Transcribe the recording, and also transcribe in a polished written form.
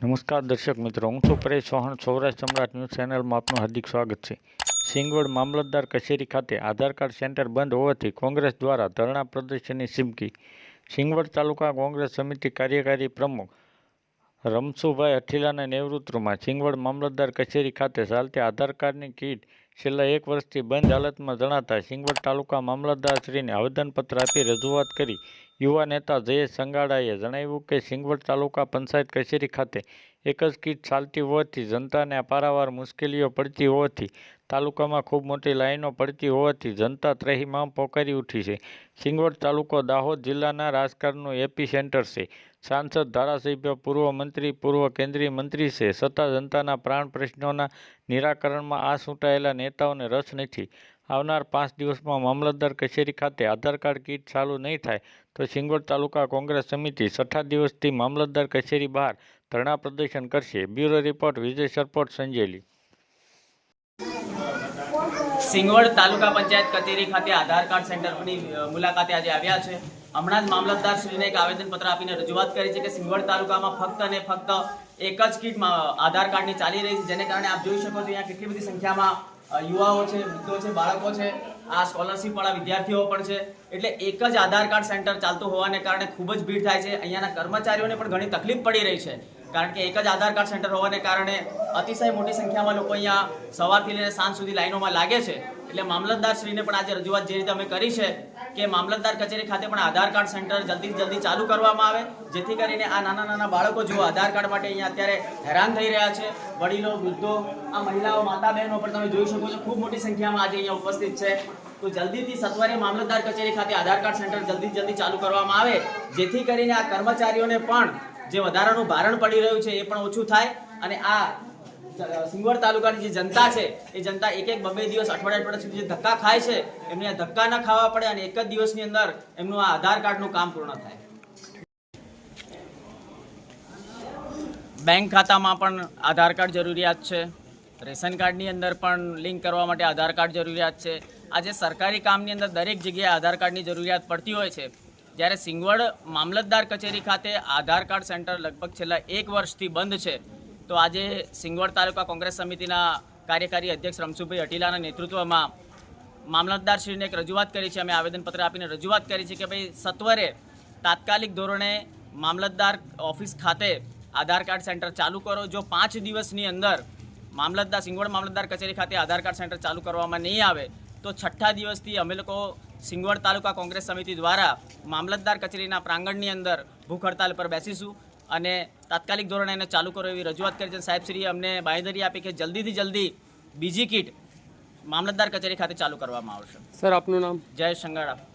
નમસ્કાર દર્શક મિત્રો, હું છું પરેશ ચૌહાણ. સૌરાષ્ટ્ર સમ્રાટ ન્યૂઝ ચેનલમાં આપનું હાર્દિક સ્વાગત છે. સિંગવડ મામલતદાર કચેરી ખાતે આધાર કાર્ડ સેન્ટર બંધ હોવાથી કોંગ્રેસ દ્વારા ધરણા પ્રદર્શનની ચીમકી. સિંગવડ તાલુકા કોંગ્રેસ સમિતિ કાર્યકારી પ્રમુખ રમશુભાઈ અઠીલાના નેતૃત્વમાં સિંગવડ મામલતદાર કચેરી ખાતે ચાલતી આધાર કાર્ડની કીટ છેલ્લા 1 વર્ષથી બંધ હાલતમાં જણાતા સિંગવડ તાલુકા મામલતદારશ્રીને આવેદનપત્ર આપી રજૂઆત કરી. યુવા નેતા જયેશ સંગાડાએ જણાવ્યું કે સિંગવડ તાલુકા પંચાયત કચેરી ખાતે એક જ કીટ ચાલતી હોવાથી જનતાને પારાવાર મુશ્કેલીઓ પડતી હોવાથી તાલુકામાં ખૂબ મોટી લાઈનો પડતી હોવાથી જનતા ત્રાહિમામ પોકારી ઉઠી છે. સિંગવડ તાલુકો દાહોદ જિલ્લાના રાજકારણનું એપી સેન્ટર છે. સાંસદ, ધારાસભ્ય, પૂર્વ મંત્રી, પૂર્વ કેન્દ્રીય મંત્રી છે, છતાં જનતાના પ્રાણ પ્રશ્નોના નિરાકરણમાં આ ચૂંટાયેલા નેતાઓને રસ નથી. આવનાર 5 દિવસમાં મામલતદાર કચેરી ખાતે આધાર કાર્ડ કીટ ચાલુ નહીં થાય તો સિંગવડ તાલુકા કોંગ્રેસ સમિતિ 6 દિવસથી મામલતદાર કચેરી બહાર ધરણા પ્રદર્શન કરશે. બ્યુરો રિપોર્ટ વિજય સરપોટ, સંજેલી. સિંગવડ તાલુકા પંચાયત કચેરી ખાતે આધાર કાર્ડ સેન્ટરની મુલાકાતે આજે આવ્યા છે. હમણાં જ મામલતદારશ્રીને એક આવેદનપત્ર આપીને રજૂઆત કરી છે કે સિંગવડ તાલુકામાં ફક્ત અને ફક્ત એક જ કીટ આધાર કાર્ડની ચાલી રહી છે, જેને કારણે આપ જોઈ શકો છો અહીંયા કેટલી બધી સંખ્યામાં યુવાઓ છે, વૃદ્ધો છે, બાળકો છે, આ સ્કોલરશિપ વાળા વિદ્યાર્થીઓ પણ છે. એટલે એક જ આધાર કાર્ડ સેન્ટર ચાલતું હોવાને કારણે ખૂબ જ ભીડ થાય છે. અહીંયાના કર્મચારીઓને પણ ઘણી તકલીફ પડી રહી છે, કારણ કે એક જ આધાર કાર્ડ સેન્ટર હોવાને કારણે અતિશય મોટી સંખ્યામાં લોકો અહીંયા સવારથી લઈને સાંજ સુધી લાઈનોમાં લાગે છે. એટલે મામલતદારશ્રીને પણ આજે રજૂઆત જે રીતે અમે કરી છે કે મામલતદાર કચેરી ખાતે પણ આધાર કાર્ડ સેન્ટર જલ્દી ચાલુ કરવામાં આવે, જેથી કરીને આ નાના બાળકો જો આધાર કાર્ડ માટે અહીંયા અત્યારે હેરાન થઈ રહ્યા છે. વડીલો, વૃદ્ધો, આ મહિલાઓ, માતા બહેનો પણ તમે જોઈ શકો છો ખૂબ મોટી સંખ્યામાં આજે અહીંયા ઉપસ્થિત છે. તો જલ્દીથી સત્વરે મામલતદાર કચેરી ખાતે આધાર કાર્ડ સેન્ટર જલ્દી ચાલુ કરવામાં આવે, જેથી કરીને આ કર્મચારીઓને પણ જે વધારાનું ભારણ પડી રહ્યું છે એ પણ ઓછું થાય અને આ સિંગવડ તાલુકાની જે જનતા છે એ જનતા એક 2 દિવસ, અઠવાડિયા સુધી જે ધક્કા ખાય છે એમને આ ધક્કા ન ખાવા પડે અને એક જ દિવસની અંદર એમનું આ આધાર કાર્ડનું કામ પૂર્ણ થાય. બેંક ખાતામાં પણ આધાર કાર્ડ જરૂરિયાત છે, રેશન કાર્ડની અંદર પણ લિંક કરવા માટે આધાર કાર્ડ જરૂરિયાત છે. આજે સરકારી કામની અંદર દરેક જગ્યાએ આધાર કાર્ડની જરૂરિયાત પડતી હોય છે. જ્યારે સિંગવડ મામલતદાર કચેરી ખાતે આધાર કાર્ડ સેન્ટર લગભગ છેલ્લા 1 વર્ષથી બંધ છે, તો આજે સિંગવડ તાલુકા કોંગ્રેસ સમિતિના કાર્યકારી અધ્યક્ષ રમશુભાઈ અઠીલાના નેતૃત્વમાં મામલતદારશ્રીને એક રજૂઆત કરી છે. અમે આવેદનપત્ર આપીને રજૂઆત કરી છે કે ભાઈ સત્વરે તાત્કાલિક ધોરણે મામલતદાર ઓફિસ ખાતે આધાર કાર્ડ સેન્ટર ચાલુ કરો. જો 5 દિવસની અંદર સિંગવડ મામલતદાર કચેરી ખાતે આધાર કાર્ડ સેન્ટર ચાલુ કરવામાં નહીં આવે તો 6 દિવસથી અમે લોકો સિંગવડ તાલુકા કોંગ્રેસ સમિતિ દ્વારા મામલતદાર કચેરીના પ્રાંગણની અંદર ભૂખ હડતાલ પર બેસીશું અને તાત્કાલિક ધોરણે એને ચાલુ કરો એવી રજૂઆત કરી છે. સાહેબશ્રીએ અમને બાંયધરી આપી કે જલ્દીથી જલ્દી બીજી કીટ મામલતદાર કચેરી ખાતે ચાલુ કરવામાં આવશે. સર, આપનું નામ? જયેશ સંગાડા.